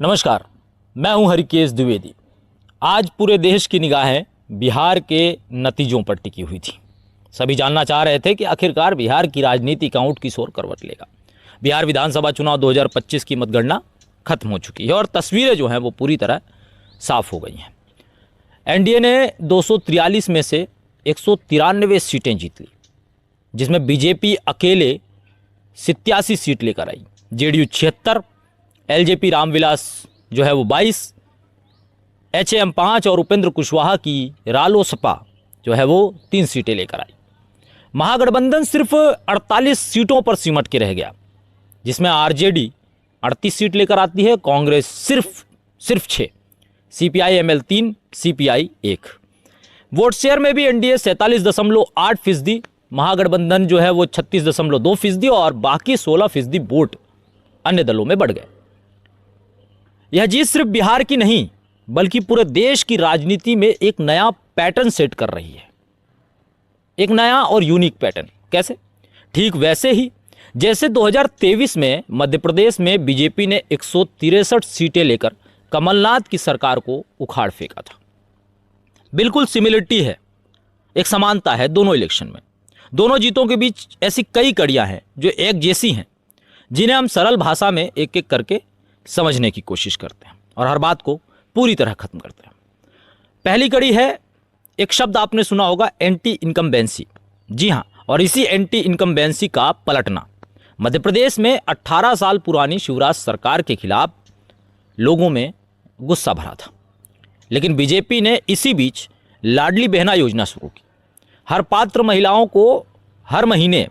नमस्कार, मैं हूं हरिकेश द्विवेदी। आज पूरे देश की निगाहें बिहार के नतीजों पर टिकी हुई थी। सभी जानना चाह रहे थे कि आखिरकार बिहार की राजनीति काउंट किस ओर करवट लेगा। बिहार विधानसभा चुनाव 2025 की मतगणना खत्म हो चुकी है और तस्वीरें जो हैं वो पूरी तरह साफ हो गई हैं। एनडीए ने 243 में से 193 सीटें जीत ली, जिसमें बीजेपी अकेले 87 सीट लेकर आई, जेडीयू 76, एलजेपी रामविलास जो है वो 22, एचएम 5 और उपेंद्र कुशवाहा की रालोसपा जो है वो 3 सीटें लेकर आई। महागठबंधन सिर्फ 48 सीटों पर सिमट के रह गया, जिसमें आरजेडी 38 सीट लेकर आती है, कांग्रेस सिर्फ 6, CPI ML 3, CPI 1। Vote share में भी एनडीए 47.8%, महागठबंधन जो है वो 36.2% और बाकी 16% वोट अन्य दलों में बढ़ गए। यह जीत सिर्फ बिहार की नहीं बल्कि पूरे देश की राजनीति में एक नया पैटर्न सेट कर रही है, एक नया और यूनिक पैटर्न। कैसे? ठीक वैसे ही जैसे 2023 में मध्य प्रदेश में बीजेपी ने 163 सीटें लेकर कमलनाथ की सरकार को उखाड़ फेंका था। बिल्कुल सिमिलरिटी है, एक समानता है दोनों इलेक्शन में। दोनों जीतों के बीच ऐसी कई कड़ियां हैं जो एक जैसी हैं, जिन्हें हम सरल भाषा में एक एक करके समझने की कोशिश करते हैं और हर बात को पूरी तरह खत्म करते हैं। पहली कड़ी है, एक शब्द आपने सुना होगा, एंटी इनकम्बेंसी। जी हां, और इसी एंटी इनकम्बेंसी का पलटना। मध्य प्रदेश में 18 साल पुरानी शिवराज सरकार के खिलाफ लोगों में गुस्सा भरा था, लेकिन बीजेपी ने इसी बीच लाडली बहना योजना शुरू की। हर पात्र महिलाओं को हर महीने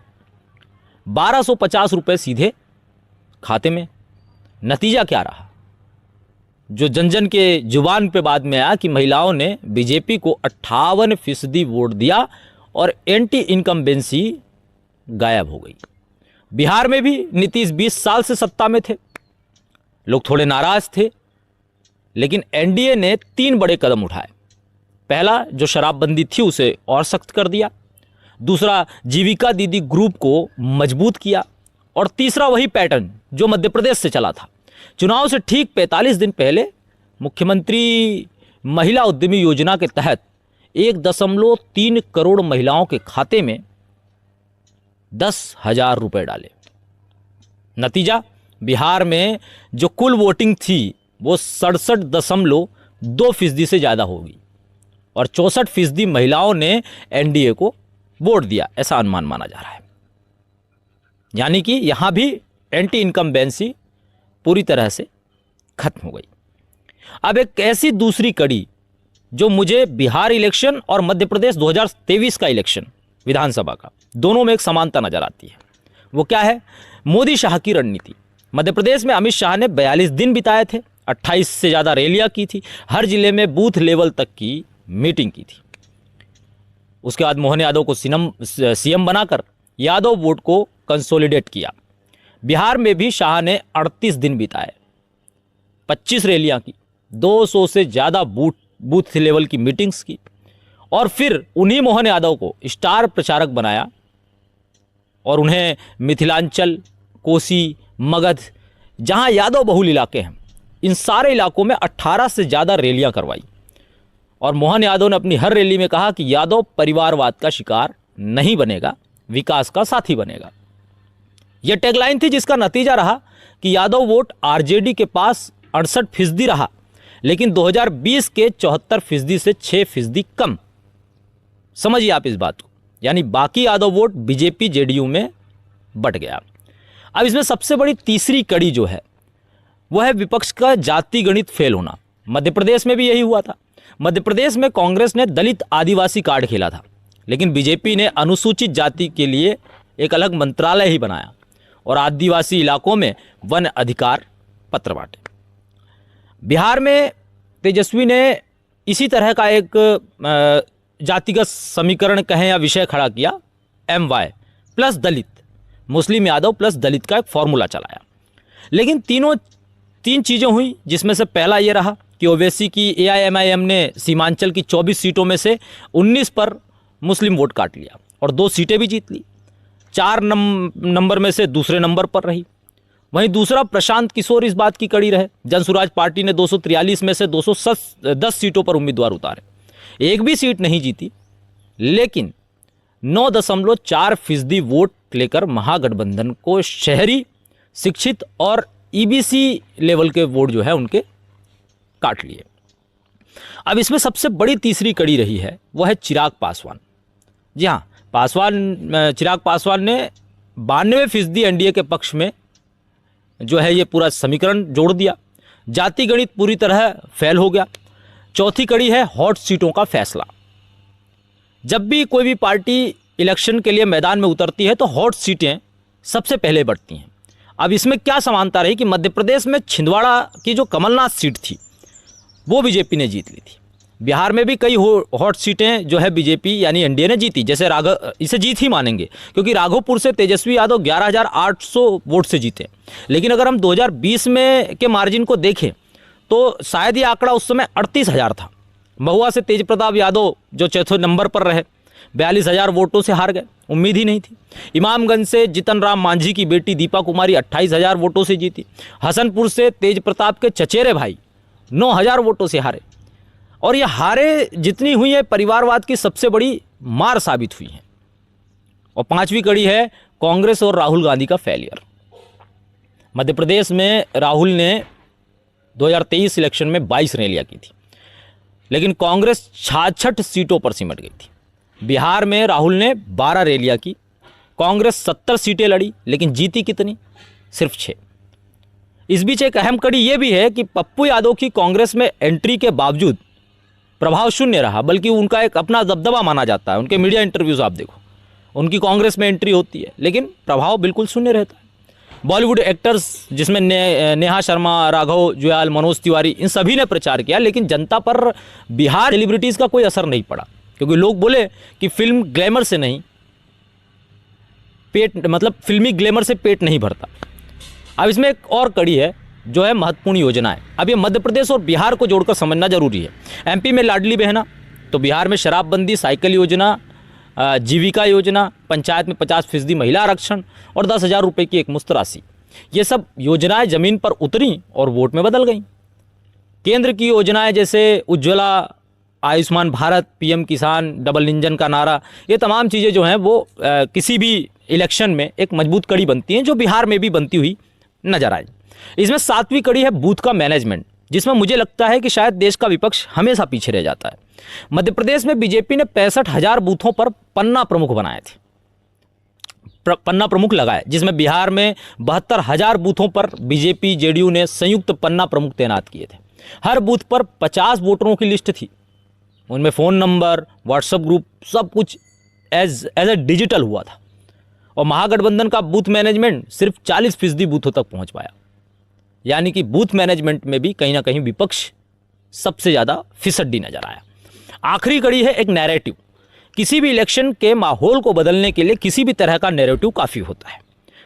1250 रुपये सीधे खाते में। नतीजा क्या रहा? जो जन जन के जुबान पे बाद में आया कि महिलाओं ने बीजेपी को 58% वोट दिया और एंटी इनकम्बेंसी गायब हो गई। बिहार में भी नीतीश 20 साल से सत्ता में थे, लोग थोड़े नाराज थे, लेकिन एनडीए ने 3 बड़े कदम उठाए। पहला, जो शराबबंदी थी उसे और सख्त कर दिया। दूसरा, जीविका दीदी ग्रुप को मजबूत किया। और तीसरा, वही पैटर्न जो मध्य प्रदेश से चला था। चुनाव से ठीक 45 दिन पहले मुख्यमंत्री महिला उद्यमी योजना के तहत 1.3 करोड़ महिलाओं के खाते में 10,000 रुपए डाले। नतीजा, बिहार में जो कुल वोटिंग थी वो 67.2% से ज़्यादा होगी और 64% महिलाओं ने एनडीए को वोट दिया, ऐसा अनुमान माना जा रहा है। यानी कि यहां भी एंटी इनकम्बेंसी पूरी तरह से खत्म हो गई। अब एक ऐसी दूसरी कड़ी जो मुझे बिहार इलेक्शन और मध्य प्रदेश 2023 का इलेक्शन विधानसभा का, दोनों में एक समानता नजर आती है। वो क्या है? मोदी शाह की रणनीति। मध्य प्रदेश में अमित शाह ने 42 दिन बिताए थे, 28 से ज़्यादा रैलियां की थी, हर जिले में बूथ लेवल तक की मीटिंग की थी। उसके बाद मोहन यादव को सीएम बनाकर यादव वोट को कंसोलिडेट किया। बिहार में भी शाह ने 38 दिन बिताए, 25 रैलियां की, 200 से ज़्यादा बूथ लेवल की मीटिंग्स की और फिर उन्हीं मोहन यादव को स्टार प्रचारक बनाया और उन्हें मिथिलांचल, कोसी, मगध, जहां यादव बहुल इलाके हैं, इन सारे इलाकों में 18 से ज़्यादा रैलियां करवाई। और मोहन यादव ने अपनी हर रैली में कहा कि यादव परिवारवाद का शिकार नहीं बनेगा, विकास का साथी बनेगा। यह टैगलाइन थी, जिसका नतीजा रहा कि यादव वोट आरजेडी के पास 68% रहा, लेकिन 2020 के 74% से 6% कम। समझिए आप इस बात को, यानी बाकी यादव वोट बीजेपी जेडीयू में बट गया। अब इसमें सबसे बड़ी तीसरी कड़ी जो है वह है विपक्ष का जाति गणित फेल होना। मध्य प्रदेश में भी यही हुआ था। मध्य प्रदेश में कांग्रेस ने दलित आदिवासी कार्ड खेला था, लेकिन बीजेपी ने अनुसूचित जाति के लिए एक अलग मंत्रालय ही बनाया और आदिवासी इलाकों में वन अधिकार पत्र बांटे। बिहार में तेजस्वी ने इसी तरह का एक जातिगत समीकरण कहें या विषय खड़ा किया, MY प्लस दलित, मुस्लिम यादव प्लस दलित का एक फॉर्मूला चलाया। लेकिन तीन चीज़ें हुई, जिसमें से पहला ये रहा कि ओवैसी की AIMIM ने सीमांचल की 24 सीटों में से 19 पर मुस्लिम वोट काट लिया और 2 सीटें भी जीत ली। 4 नंबर में से दूसरे नंबर पर रही। वहीं दूसरा प्रशांत किशोर इस बात की कड़ी रहे। जनसुराज पार्टी ने 243 में से 210 सीटों पर उम्मीदवार उतारे, एक भी सीट नहीं जीती, लेकिन 9.4% वोट लेकर महागठबंधन को शहरी, शिक्षित और ईबीसी लेवल के वोट जो है उनके काट लिए। अब इसमें सबसे बड़ी तीसरी कड़ी रही है, वह है चिराग पासवान। जी हाँ, चिराग पासवान ने 92% एनडीए के पक्ष में जो है ये पूरा समीकरण जोड़ दिया। जाति गणित पूरी तरह फेल हो गया। चौथी कड़ी है हॉट सीटों का फैसला। जब भी कोई भी पार्टी इलेक्शन के लिए मैदान में उतरती है तो हॉट सीटें सबसे पहले बढ़ती हैं। अब इसमें क्या समानता रही कि मध्य प्रदेश में छिंदवाड़ा की जो कमलनाथ सीट थी वो बीजेपी ने जीत ली थी। बिहार में भी कई हॉट सीटें जो है बीजेपी यानी एनडीए ने जीती, जैसे इसे जीत ही मानेंगे क्योंकि राघोपुर से तेजस्वी यादव 11,800 वोट से जीते। लेकिन अगर हम 2020 में के मार्जिन को देखें तो शायद ये आंकड़ा उस समय 38,000 था। महुआ से तेज प्रताप यादव जो चौथे नंबर पर रहे 42,000 वोटों से हार गए, उम्मीद ही नहीं थी। इमामगंज से जीतन राम मांझी की बेटी दीपा कुमारी 28,000 वोटों से जीती। हसनपुर से तेज प्रताप के चचेरे भाई 9,000 वोटों से हारे। और ये हारे जितनी हुई है परिवारवाद की सबसे बड़ी मार साबित हुई है। और पांचवी कड़ी है कांग्रेस और राहुल गांधी का फेलियर। मध्य प्रदेश में राहुल ने 2023 इलेक्शन में 22 रैलियां की थी, लेकिन कांग्रेस 66 सीटों पर सिमट गई थी। बिहार में राहुल ने 12 रैलियां की, कांग्रेस 70 सीटें लड़ी, लेकिन जीती कितनी? सिर्फ 6। इस बीच एक अहम कड़ी यह भी है कि पप्पू यादव की कांग्रेस में एंट्री के बावजूद प्रभाव शून्य रहा, बल्कि उनका एक अपना दबदबा माना जाता है। उनके मीडिया इंटरव्यूज आप देखो, उनकी कांग्रेस में एंट्री होती है लेकिन प्रभाव बिल्कुल शून्य रहता है। बॉलीवुड एक्टर्स जिसमें नेहा शर्मा, राघव जुयाल, मनोज तिवारी, इन सभी ने प्रचार किया, लेकिन जनता पर बिहार सेलिब्रिटीज़ का कोई असर नहीं पड़ा, क्योंकि लोग बोले कि फिल्म ग्लैमर से नहीं पेट, मतलब फिल्मी ग्लैमर से पेट नहीं भरता। अब इसमें एक और कड़ी है जो है महत्वपूर्ण योजनाएं। अब ये मध्य प्रदेश और बिहार को जोड़कर समझना जरूरी है। एमपी में लाडली बहना, तो बिहार में शराबबंदी, साइकिल योजना, जीविका योजना, पंचायत में 50% महिला आरक्षण और 10,000 रुपये की एक मुफ्त राशि। ये सब योजनाएं जमीन पर उतरी और वोट में बदल गई। केंद्र की योजनाएं जैसे उज्ज्वला, आयुष्मान भारत, पीएम किसान, डबल इंजन का नारा, ये तमाम चीज़ें जो हैं वो किसी भी इलेक्शन में एक मजबूत कड़ी बनती हैं, जो बिहार में भी बनती हुई नजर आई। इसमें 7वीं कड़ी है बूथ का मैनेजमेंट, जिसमें मुझे लगता है कि शायद देश का विपक्ष हमेशा पीछे रह जाता है। मध्य प्रदेश में बीजेपी ने 65,000 बूथों पर पन्ना प्रमुख बनाए थे, पन्ना प्रमुख लगाए, जिसमें बिहार में 72,000 बूथों पर बीजेपी जेडीयू ने संयुक्त पन्ना प्रमुख तैनात किए थे। हर बूथ पर 50 वोटरों की लिस्ट थी, उनमें फ़ोन नंबर, व्हाट्सएप ग्रुप, सब कुछ एज ए डिजिटल हुआ था। और महागठबंधन का बूथ मैनेजमेंट सिर्फ 40% बूथों तक पहुंच पाया, यानी कि बूथ मैनेजमेंट में भी कहीं ना कहीं विपक्ष सबसे ज़्यादा फिसड्डी नजर आया। आखिरी कड़ी है एक नैरेटिव। किसी भी इलेक्शन के माहौल को बदलने के लिए किसी भी तरह का नैरेटिव काफ़ी होता है,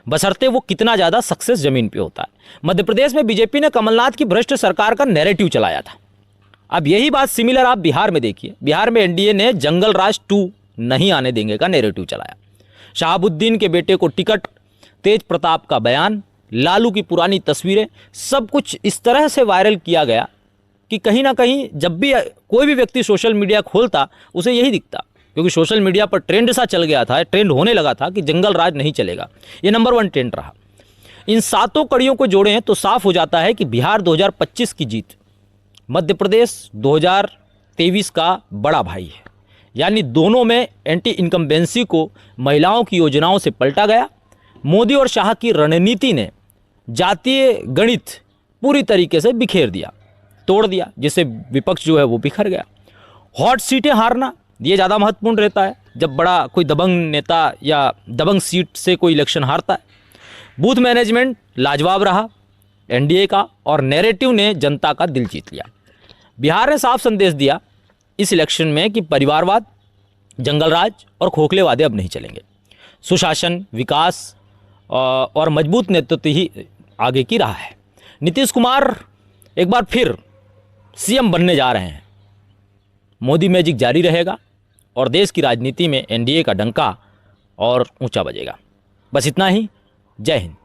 बशर्ते वो कितना ज़्यादा सक्सेस जमीन पे होता है। मध्य प्रदेश में बीजेपी ने कमलनाथ की भ्रष्ट सरकार का नैरेटिव चलाया था। अब यही बात सिमिलर आप बिहार में देखिए। बिहार में एनडीए ने जंगल राज 2 नहीं आने देंगे का नैरेटिव चलाया। शहाबुद्दीन के बेटे को टिकट, तेज प्रताप का बयान, लालू की पुरानी तस्वीरें, सब कुछ इस तरह से वायरल किया गया कि कहीं ना कहीं जब भी कोई भी व्यक्ति सोशल मीडिया खोलता उसे यही दिखता, क्योंकि सोशल मीडिया पर ट्रेंड सा चल गया था, ट्रेंड होने लगा था कि जंगल राज नहीं चलेगा। ये नंबर 1 ट्रेंड रहा। इन 7 कड़ियों को जोड़ें तो साफ हो जाता है कि बिहार 2025 की जीत मध्य प्रदेश 2023 का बड़ा भाई है। यानी दोनों में एंटी इनकम्बेंसी को महिलाओं की योजनाओं से पलटा गया। मोदी और शाह की रणनीति ने जातीय गणित पूरी तरीके से बिखेर दिया, तोड़ दिया, जिससे विपक्ष जो है वो बिखर गया। हॉट सीटें हारना ये ज़्यादा महत्वपूर्ण रहता है जब बड़ा कोई दबंग नेता या दबंग सीट से कोई इलेक्शन हारता है। बूथ मैनेजमेंट लाजवाब रहा एनडीए का, और नैरेटिव ने जनता का दिल जीत लिया। बिहार ने साफ संदेश दिया इस इलेक्शन में कि परिवारवाद, जंगलराज और खोखले वादे अब नहीं चलेंगे। सुशासन, विकास और मजबूत नेतृत्व ही आगे की राह है। नीतीश कुमार एक बार फिर सीएम बनने जा रहे हैं। मोदी मैजिक जारी रहेगा और देश की राजनीति में एनडीए का डंका और ऊंचा बजेगा। बस इतना ही। जय हिंद।